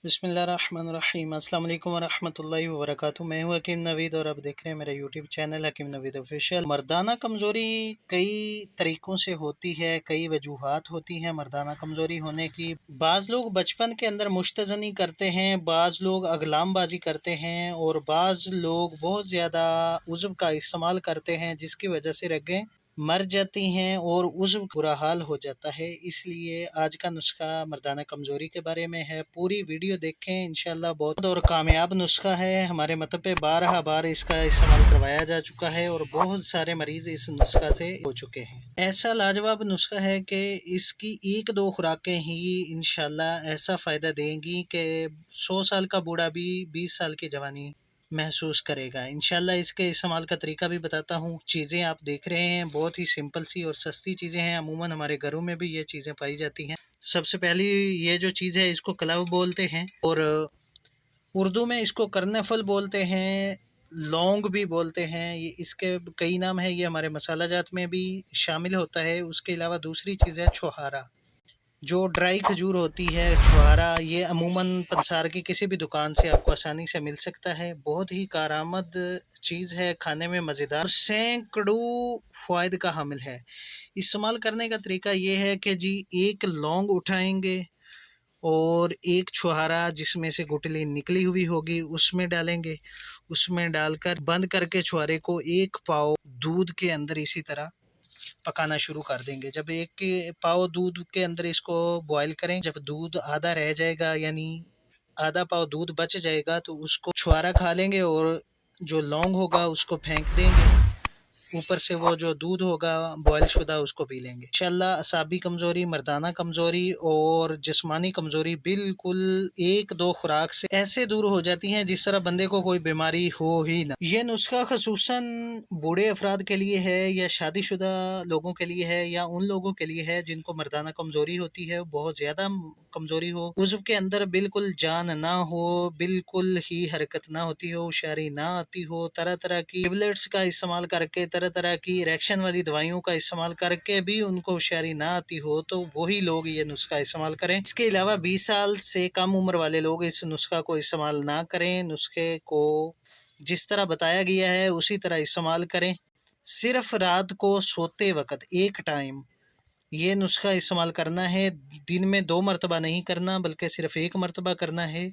बिस्मिल्लाहिर्रहमानिर्रहीम। अस्सलाम वालेकुम वरहमतुल्लाहि वबरकातुहू। मैं हूँ हकीम नवीद और आप देख रहे हैं मेरा यूट्यूब चैनल हकीम नवीद ऑफिशियल। मर्दाना कमज़ोरी कई तरीक़ों से होती है, कई वजूहात होती हैं मर्दाना कमज़ोरी होने की। बाज़ लोग बचपन के अंदर मुश्तज़नी करते हैं, बाज़ लोग अगलामबाजी करते हैं और बाज़ लोग बहुत ज़्यादा उज़्व का इस्तेमाल करते हैं जिसकी वजह से रगें मर जाती हैं और उज़्व बुरा हाल हो जाता है। इसलिए आज का नुस्खा मर्दाना कमज़ोरी के बारे में है। पूरी वीडियो देखें, इंशाल्लाह बहुत और कामयाब नुस्खा है। हमारे मतलब पे 12 बार इसका इस्तेमाल करवाया जा चुका है और बहुत सारे मरीज़ इस नुस्खा से हो चुके हैं। ऐसा लाजवाब नुस्खा है कि इसकी 1-2 खुराकें ही इंशाल्लाह ऐसा फ़ायदा देंगी कि 100 साल का बूढ़ा भी 20 साल की जवानी महसूस करेगा। इंशाल्लाह इसके इस्तेमाल का तरीका भी बताता हूँ। चीज़ें आप देख रहे हैं बहुत ही सिंपल सी और सस्ती चीज़ें हैं। अमूमन हमारे घरों में भी ये चीज़ें पाई जाती हैं। सबसे पहली ये जो चीज़ है इसको कलव बोलते हैं और उर्दू में इसको कर्नफल बोलते हैं, लौंग भी बोलते हैं। ये इसके कई नाम हैं। ये हमारे मसाला जात में भी शामिल होता है। उसके अलावा दूसरी चीज़ है छुहारा, जो ड्राई खजूर होती है। छुहारा ये अमूमन पंसार की किसी भी दुकान से आपको आसानी से मिल सकता है। बहुत ही कारआमद चीज़ है, खाने में मज़ेदार, सैकड़ों फ़वाइद का हामिल है। इस्तेमाल करने का तरीका ये है कि जी एक लौंग उठाएंगे और एक छुहारा जिसमें से गुठली निकली हुई होगी उसमें डालेंगे। उसमें डालकर बंद करके छुहारे को 1 पाव दूध के अंदर इसी तरह पकाना शुरू कर देंगे। जब 1 पाव दूध के अंदर इसको बॉयल करें, जब दूध आधा रह जाएगा यानी आधा पाव दूध बच जाएगा तो उसको छुहारा खा लेंगे और जो लौंग होगा उसको फेंक देंगे। ऊपर से वो जो दूध होगा बॉयल शुदा उसको पी लेंगे। इंशाल्लाह असाबी कमज़ोरी, मर्दाना कमज़ोरी और जिस्मानी कमज़ोरी बिल्कुल 1-2 खुराक से ऐसे दूर हो जाती हैं जिस तरह बंदे को कोई बीमारी हो ही ना। ये नुस्खा ख़ुसूसन बूढ़े अफराद के लिए है या शादीशुदा लोगों के लिए है या उन लोगों के लिए है जिनको मर्दाना कमज़ोरी होती है, बहुत ज़्यादा कमज़ोरी हो, उज़्व के अंदर बिल्कुल जान ना हो, बिल्कुल ही हरकत ना होती हो, होशियारी ना आती हो, तरह तरह की टेबलेट्स का इस्तेमाल करके, तरह तरह की इरेक्शन वाली दवाइयों का इस्तेमाल करके भी उनको होशियारी ना आती हो, तो वही लोग ये नुस्खा इस्तेमाल करें। इसके अलावा 20 साल से कम उम्र वाले लोग इस नुस्खा को इस्तेमाल ना करें। नुस्खे को जिस तरह बताया गया है उसी तरह इस्तेमाल करें। सिर्फ रात को सोते वक्त एक टाइम ये नुस्खा इस्तेमाल करना है। दिन में 2 मरतबा नहीं करना बल्कि सिर्फ 1 मरतबा करना है।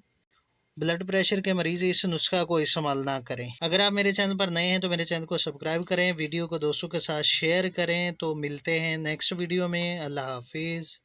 ब्लड प्रेशर के मरीज इस नुस्खा को इस्तेमाल ना करें। अगर आप मेरे चैनल पर नए हैं तो मेरे चैनल को सब्सक्राइब करें, वीडियो को दोस्तों के साथ शेयर करें। तो मिलते हैं नेक्स्ट वीडियो में। अल्लाह हाफिज़।